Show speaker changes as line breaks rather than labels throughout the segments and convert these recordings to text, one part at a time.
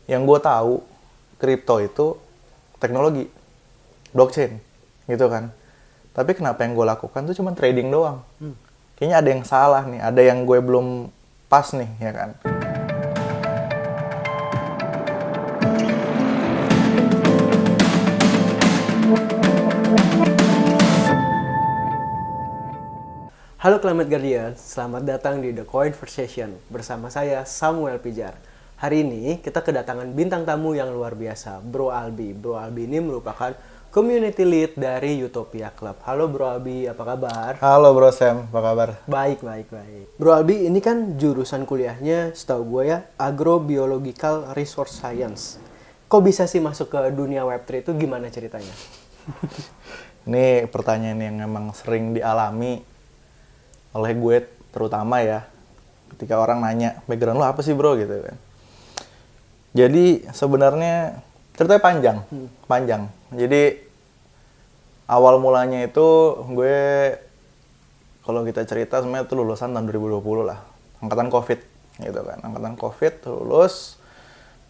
yang gue tahu kripto itu teknologi blockchain gitu kan. Tapi kenapa yang gue lakukan tuh cuma trading doang? Kayaknya ada yang salah nih, ada yang gue belum pas nih, ya kan?
Halo Climate Guardian, selamat datang di The Conversation bersama saya Samuel Pijar. Hari ini kita kedatangan bintang tamu yang luar biasa, Bro Albi. Bro Albi ini merupakan community lead dari Utopia Club. Halo Bro Albi, apa kabar?
Halo Bro Sam, apa kabar?
Baik. Bro Albi, ini kan jurusan kuliahnya setahu gue ya, Agrobiological Resource Science. Kok bisa sih masuk ke dunia Web3 itu, gimana ceritanya?
Ini pertanyaan yang emang sering dialami oleh gue terutama ya, ketika orang nanya, background lo apa sih bro gitu kan. Jadi sebenarnya ceritanya panjang. Jadi awal mulanya itu gue, kalau kita cerita sebenarnya itu lulusan tahun 2020 lah, angkatan COVID gitu kan. Angkatan COVID lulus,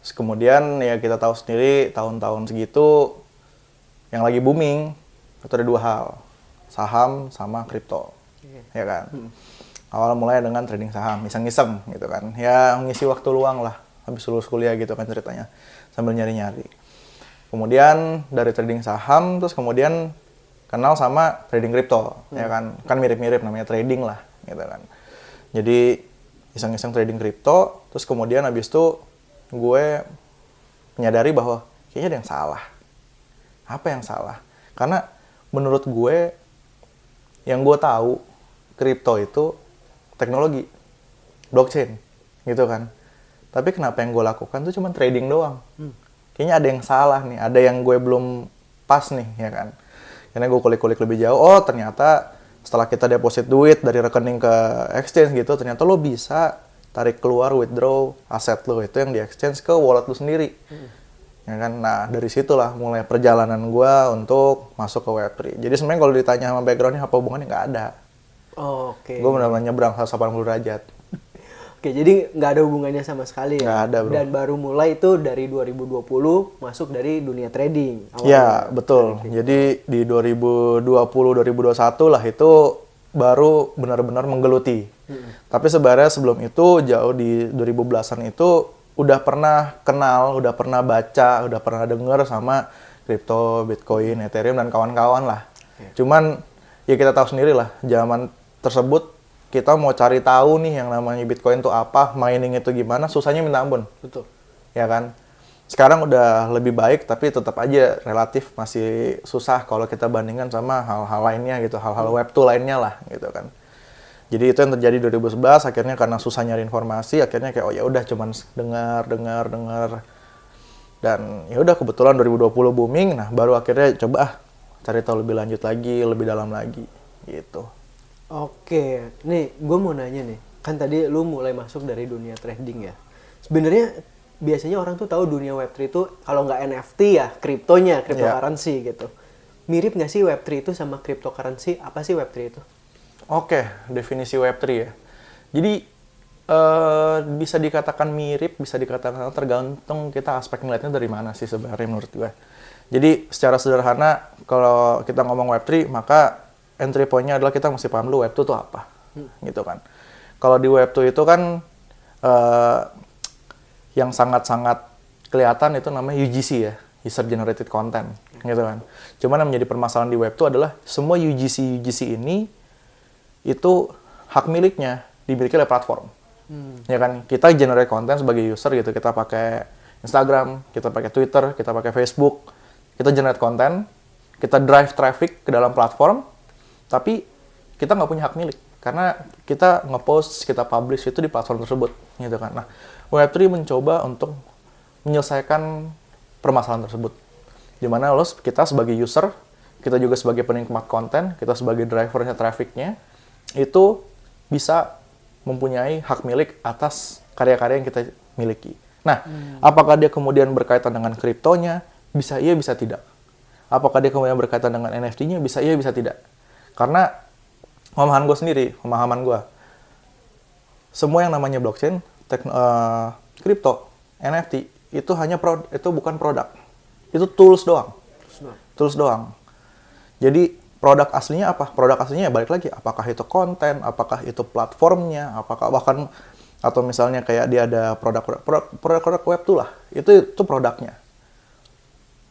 terus kemudian ya kita tahu sendiri tahun-tahun segitu yang lagi booming itu ada dua hal, saham sama kripto. Ya kan. Awal mulai dengan trading saham, iseng-iseng gitu kan. Ya ngisi waktu luang lah habis lulus kuliah gitu kan ceritanya, sambil nyari-nyari. Kemudian dari trading saham terus kemudian kenal sama trading kripto, ya kan. Kan mirip-mirip namanya trading lah gitu kan. Jadi iseng-iseng trading kripto, terus kemudian habis itu gue menyadari bahwa kayaknya ada yang salah. Apa yang salah? Karena menurut gue yang gue tahu kripto itu teknologi blockchain gitu kan. Tapi kenapa yang gue lakukan tuh cuma trading doang? Kayaknya ada yang salah nih, ada yang gue belum pas nih, ya kan. Karena gue kulik-kulik lebih jauh, oh ternyata setelah kita deposit duit dari rekening ke exchange gitu, ternyata lo bisa tarik keluar, withdraw aset lo itu yang di exchange ke wallet lo sendiri. Ya kan? Nah dari situlah mulai perjalanan gue untuk masuk ke Web3. Jadi sebenarnya kalau ditanya sama backgroundnya apa hubungannya, nggak ada.
Oke.
Gue benar-benar nyebrang 180 derajat.
Oke, jadi nggak ada hubungannya sama sekali ya?
Nggak ada, bro.
Dan baru mulai itu dari 2020 masuk dari dunia trading.
Ya, betul. Jadi di 2020-2021 lah itu baru benar-benar menggeluti. Tapi sebenarnya sebelum itu, jauh di 2010-an itu udah pernah kenal, udah pernah baca, udah pernah dengar sama kripto, Bitcoin, Ethereum, dan kawan-kawan lah. Cuman ya kita tahu sendiri lah, zaman tersebut kita mau cari tahu nih yang namanya Bitcoin itu apa, mining itu gimana, susahnya minta ampun.
Betul.
Ya kan? Sekarang udah lebih baik, tapi tetap aja relatif masih susah kalau kita bandingkan sama hal-hal lainnya gitu, hal-hal Web2 lainnya lah gitu kan. Jadi itu yang terjadi 2011, akhirnya karena susah nyari informasi, akhirnya kayak oh ya udah cuman dengar. Dan ya udah kebetulan 2020 booming, nah baru akhirnya coba cari tahu lebih lanjut lagi, lebih dalam lagi gitu.
Oke, nih gue mau nanya nih, kan tadi lu mulai masuk dari dunia trading ya. Sebenarnya biasanya orang tuh tahu dunia Web3 itu kalau nggak NFT ya, kriptonya, cryptocurrency gitu. Mirip nggak sih Web3 itu sama cryptocurrency? Apa sih Web3 itu?
Oke, definisi Web3 ya. Jadi bisa dikatakan mirip, bisa dikatakan tergantung kita aspek ngeliatnya dari mana sih sebenarnya menurut gue. Jadi secara sederhana kalau kita ngomong Web3 maka entry point-nya adalah kita mesti paham dulu Web2 itu apa, gitu kan. Kalau di Web2 itu kan yang sangat-sangat kelihatan itu namanya UGC ya, User Generated Content, gitu kan. Cuman yang menjadi permasalahan di Web2 adalah semua UGC ini itu hak miliknya dimiliki oleh platform. Ya kan, kita generate content sebagai user gitu, kita pakai Instagram, kita pakai Twitter, kita pakai Facebook, kita generate content, kita drive traffic ke dalam platform, tapi kita nggak punya hak milik karena kita nge-post, kita publish itu di platform tersebut, gitu kan. Nah, Web3 mencoba untuk menyelesaikan permasalahan tersebut. Dimana kita sebagai user, kita juga sebagai penikmat konten, kita sebagai drivernya trafficnya, itu bisa mempunyai hak milik atas karya-karya yang kita miliki. Nah, apakah dia kemudian berkaitan dengan kriptonya? Bisa iya, bisa tidak. Apakah dia kemudian berkaitan dengan NFT-nya? Bisa iya, bisa tidak. Karena pemahaman gue, semua yang namanya blockchain, kripto, NFT, itu itu bukan produk. Itu tools doang. Tools doang. Jadi produk aslinya apa? Produk aslinya ya balik lagi, apakah itu konten, apakah itu platformnya, apakah bahkan atau misalnya kayak dia ada produk web tuh lah. Itu produknya.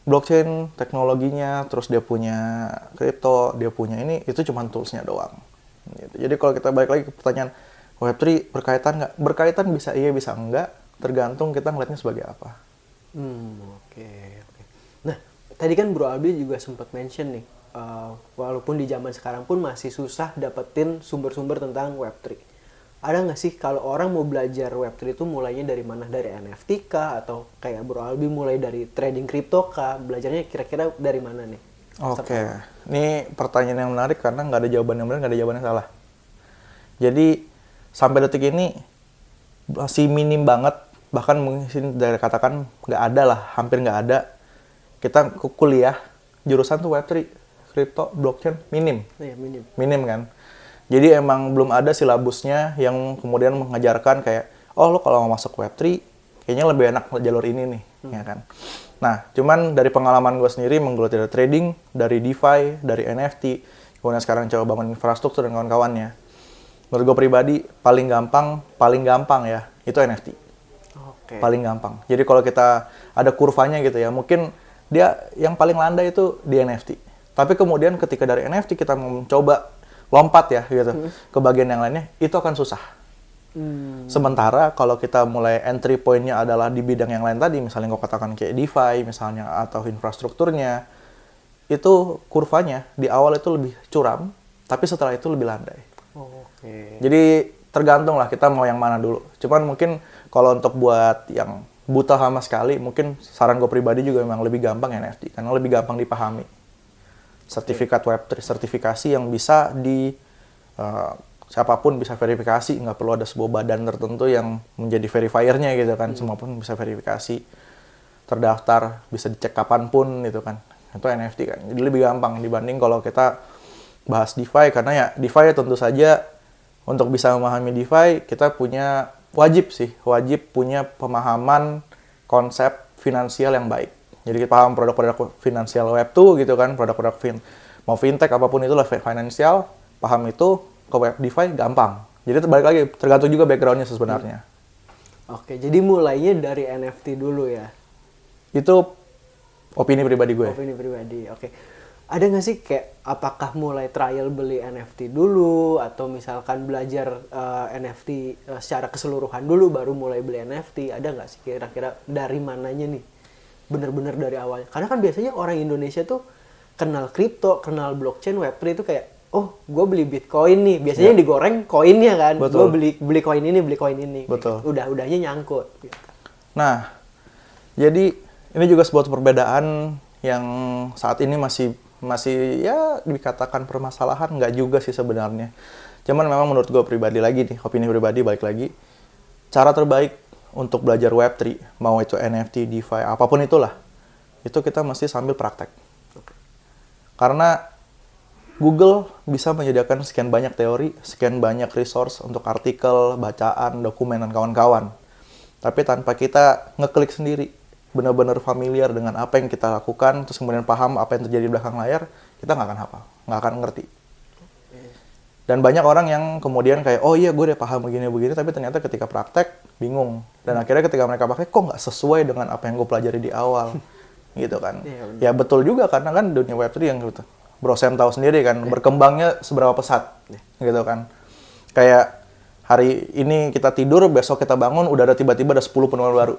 Blockchain, teknologinya, terus dia punya kripto, dia punya ini, itu cuma toolsnya doang. Gitu. Jadi kalau kita balik lagi ke pertanyaan Web3 berkaitan nggak? Berkaitan bisa iya, bisa enggak, tergantung kita ngeliatnya sebagai apa.
Oke. Nah, tadi kan Bro Albi juga sempat mention nih, walaupun di zaman sekarang pun masih susah dapetin sumber-sumber tentang Web3. Ada nggak sih kalau orang mau belajar Web3 itu mulainya dari mana? Dari NFT kah? Atau kayak Bro Albi mulai dari trading kripto kah? Belajarnya kira-kira dari mana nih?
Oke, ini pertanyaan yang menarik karena nggak ada jawaban yang benar, nggak ada jawaban yang salah. Jadi sampai detik ini masih minim banget, bahkan mungkin dari katakan nggak ada lah, hampir nggak ada. Kita kuliah jurusan tuh Web3, kripto, blockchain, minim.
Iya, minim.
Minim kan. Jadi emang belum ada silabusnya yang kemudian mengajarkan kayak, oh lo kalau mau masuk Web3, kayaknya lebih enak jalur ini nih, ya kan. Nah, cuman dari pengalaman gue sendiri menggeluti dari trading, dari DeFi, dari NFT, kemudian sekarang coba bangun infrastruktur dan kawan-kawannya. Menurut gue pribadi, paling gampang ya, itu NFT.
Oke.
Paling gampang. Jadi kalau kita ada kurvanya gitu ya, mungkin dia yang paling landai itu di NFT. Tapi kemudian ketika dari NFT kita mencoba lompat ya gitu ke bagian yang lainnya, itu akan susah. Sementara kalau kita mulai entry point-nya adalah di bidang yang lain tadi, misalnya gue katakan kayak DeFi misalnya atau infrastrukturnya, itu kurvanya di awal itu lebih curam, tapi setelah itu lebih landai.
Oke.
Jadi tergantung lah kita mau yang mana dulu. Cuman mungkin kalau untuk buat yang buta sama sekali, mungkin saran gue pribadi juga memang lebih gampang NFT karena lebih gampang dipahami. Sertifikat Web3, sertifikasi yang bisa siapapun bisa verifikasi, nggak perlu ada sebuah badan tertentu yang menjadi verifiernya gitu kan, semua pun bisa verifikasi, terdaftar, bisa dicek kapanpun gitu kan, itu NFT kan, jadi lebih gampang dibanding kalau kita bahas DeFi, karena ya DeFi tentu saja untuk bisa memahami DeFi kita wajib punya pemahaman konsep finansial yang baik. Jadi kita paham produk-produk finansial Web2 gitu kan, produk-produk mau fintech apapun itulah finansial, paham itu ke web DeFi gampang. Jadi balik lagi tergantung juga background-nya sebenarnya.
Oke, jadi mulainya dari NFT dulu ya.
Itu opini pribadi gue.
Opini pribadi. Oke. Ada nggak sih kayak apakah mulai trial beli NFT dulu atau misalkan belajar NFT secara keseluruhan dulu baru mulai beli NFT? Ada nggak sih kira-kira dari mananya nih? Bener-bener dari awalnya. Karena kan biasanya orang Indonesia tuh kenal kripto, kenal blockchain, Web3 itu kayak, oh gue beli Bitcoin nih. Biasanya digoreng koinnya kan. Gue beli koin ini, beli koin ini.
Betul.
Udahnya nyangkut. Gitu.
Nah, jadi ini juga sebuah perbedaan yang saat ini masih ya dikatakan permasalahan, nggak juga sih sebenarnya. Cuman memang menurut gue pribadi lagi nih, opini pribadi balik lagi, cara terbaik untuk belajar Web3, mau itu NFT, DeFi, apapun itulah, itu kita mesti sambil praktek. Karena Google bisa menyediakan sekian banyak teori, sekian banyak resource untuk artikel, bacaan, dokumen, dan kawan-kawan. Tapi tanpa kita ngeklik sendiri, benar-benar familiar dengan apa yang kita lakukan, terus kemudian paham apa yang terjadi di belakang layar, kita nggak akan hafal, nggak akan ngerti. Dan banyak orang yang kemudian kayak, oh iya gue udah paham begini-begini, tapi ternyata ketika praktek, bingung. Dan akhirnya ketika mereka pakai, kok nggak sesuai dengan apa yang gue pelajari di awal. Gitu kan. Ya betul juga, karena kan dunia Web3 yang gitu. Bro Sam tahu sendiri kan, berkembangnya seberapa pesat. Gitu kan. Kayak hari ini kita tidur, besok kita bangun, udah ada tiba-tiba ada 10 penemuan baru.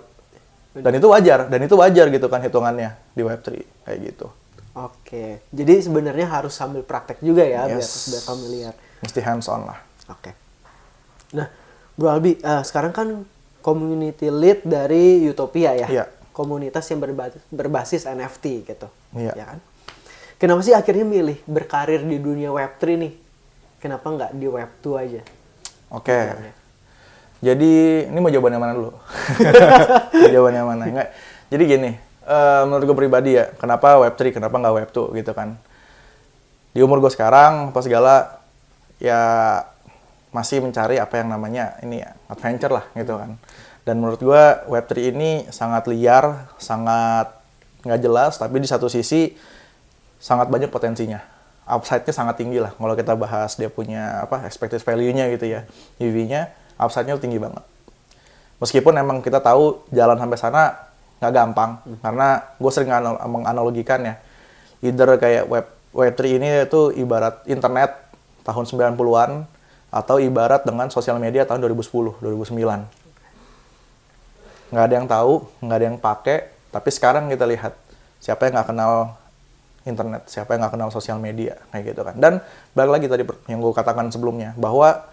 Dan itu wajar gitu kan hitungannya di Web3. Kayak gitu.
Oke, jadi sebenarnya harus sambil praktek juga ya, biar familiar.
Mesti hands on lah.
Oke. Nah, Bro Albi, sekarang kan community lead dari Utopia ya?
Iya.
Komunitas yang berbasis NFT gitu.
Iya.
Ya kan? Kenapa sih akhirnya milih berkarir di dunia Web3 nih? Kenapa nggak di Web2 aja?
Oke. Jadi, ini mau jawabannya mana dulu? Jawabannya mana? Enggak. Jadi gini, menurut gue pribadi ya, kenapa Web3, kenapa nggak Web2 gitu kan. Di umur gue sekarang, apa segala, ya masih mencari apa yang namanya ini ya, adventure lah gitu kan. Dan menurut gue Web3 ini sangat liar, sangat nggak jelas, tapi di satu sisi sangat banyak potensinya. Upside-nya sangat tinggi lah. Kalau kita bahas dia punya expected value-nya gitu ya, EV-nya, upside-nya tinggi banget. Meskipun emang kita tahu jalan sampai sana nggak gampang, karena gue sering menganalogikan ya, either kayak Web3 ini itu ibarat internet tahun 90-an, atau ibarat dengan sosial media tahun 2010, 2009. Nggak ada yang tahu, nggak ada yang pakai, tapi sekarang kita lihat siapa yang nggak kenal internet, siapa yang nggak kenal sosial media, kayak gitu kan. Dan balik lagi tadi yang gue katakan sebelumnya, bahwa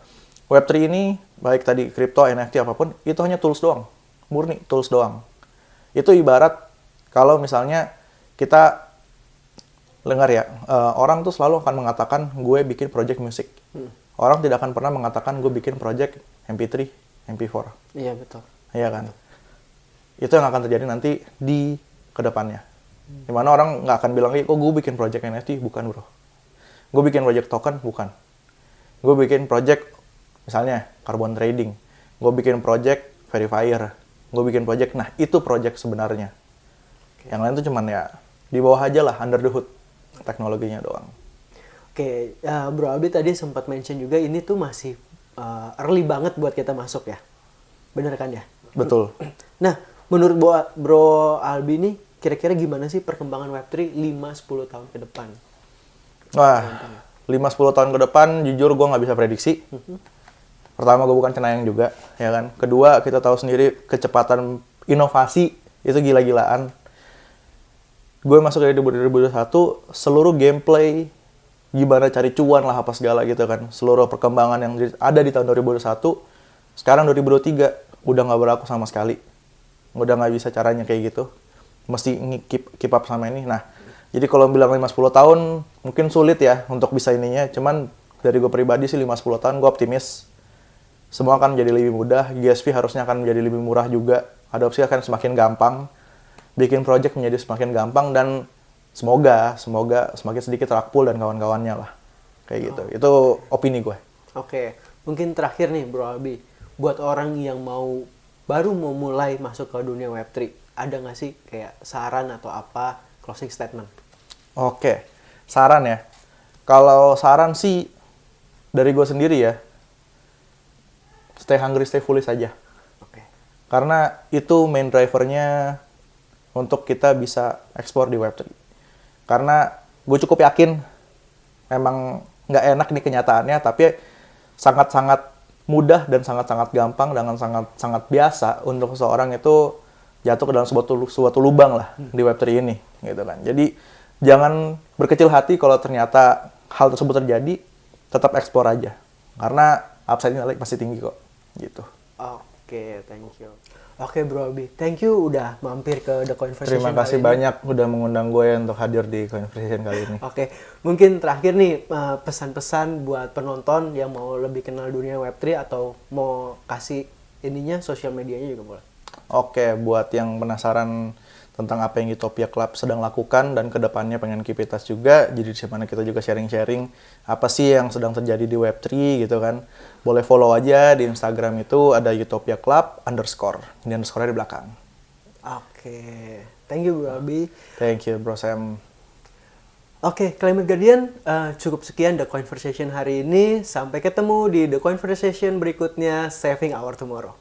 Web3 ini, baik tadi kripto, NFT, apapun, itu hanya tools doang, murni tools doang. Itu ibarat kalau misalnya kita dengar ya, orang tuh selalu akan mengatakan gue bikin project musik. Orang tidak akan pernah mengatakan gue bikin project MP3, MP4.
Iya, betul.
Iya kan? Itu yang akan terjadi nanti di kedepannya. Dimana orang nggak akan bilang, kok gue bikin project NFT? Bukan bro. Gue bikin project token? Bukan. Gue bikin project, misalnya, carbon trading. Gue bikin project verifier. Gue bikin project, nah itu project sebenarnya. Yang lain tuh cuman ya, di bawah aja lah, under the hood. Teknologinya doang.
Oke, Bro Albi tadi sempat mention juga ini tuh masih early banget buat kita masuk ya. Bener kan ya?
Betul.
Nah, menurut Bro Albi ini kira-kira gimana sih perkembangan Web3 5-10 tahun ke depan?
Wah, 5-10 tahun ke depan jujur gue nggak bisa prediksi. Pertama, gue bukan cenayang juga, ya kan. Kedua, kita tahu sendiri kecepatan inovasi itu gila-gilaan. Gue masuk dari 2021, seluruh gameplay, gimana cari cuan lah apa segala gitu kan. Seluruh perkembangan yang ada di tahun 2021, sekarang 2023 udah nggak berlaku sama sekali. Udah nggak bisa caranya kayak gitu. Mesti keep up sama ini. Nah, jadi kalau bilang 5-10 tahun, mungkin sulit ya untuk bisa ininya. Cuman dari gue pribadi sih 5-10 tahun gue optimis. Semua akan menjadi lebih mudah, GSV harusnya akan menjadi lebih murah juga. Adopsi akan semakin gampang. Bikin project menjadi semakin gampang dan semoga semakin sedikit Rakpul dan kawan-kawannya lah. Kayak gitu. Itu opini gue.
Oke, mungkin terakhir nih Bro Albi. Buat orang yang baru mau mulai masuk ke dunia Web3, ada nggak sih kayak saran atau apa closing statement?
Oke, saran ya. Kalau saran sih dari gue sendiri ya, stay hungry, stay foolish aja.
Oke.
Karena itu main drivernya untuk kita bisa ekspor di Web3. Karena gue cukup yakin, emang nggak enak nih kenyataannya, tapi sangat-sangat mudah dan sangat-sangat gampang dengan sangat-sangat biasa untuk seseorang itu jatuh ke dalam suatu lubang lah di Web3 ini, gitu kan. Jadi jangan berkecil hati kalau ternyata hal tersebut terjadi, tetap ekspor aja. Karena upside-nya pasti tinggi kok, gitu.
Oke, thank you. Oke Bro Albi, thank you udah mampir ke The Conversation.
Terima kasih banyak udah mengundang gue untuk hadir di Conversation kali ini.
Oke, mungkin terakhir nih pesan-pesan buat penonton yang mau lebih kenal dunia Web3 atau mau kasih ininya sosial medianya juga boleh.
Oke, buat yang penasaran tentang apa yang Utopia Club sedang lakukan dan kedepannya pengen keep in touch juga, jadi di mana kita juga sharing-sharing apa sih yang sedang terjadi di Web3 gitu kan. Boleh follow aja di Instagram itu ada Utopia Club _ ini underscore di belakang.
Oke, thank you Bro Albi.
Thank you Bro Sam.
Oke, Climate Guardian, cukup sekian The Conversation hari ini. Sampai ketemu di The Conversation berikutnya, Saving Our Tomorrow.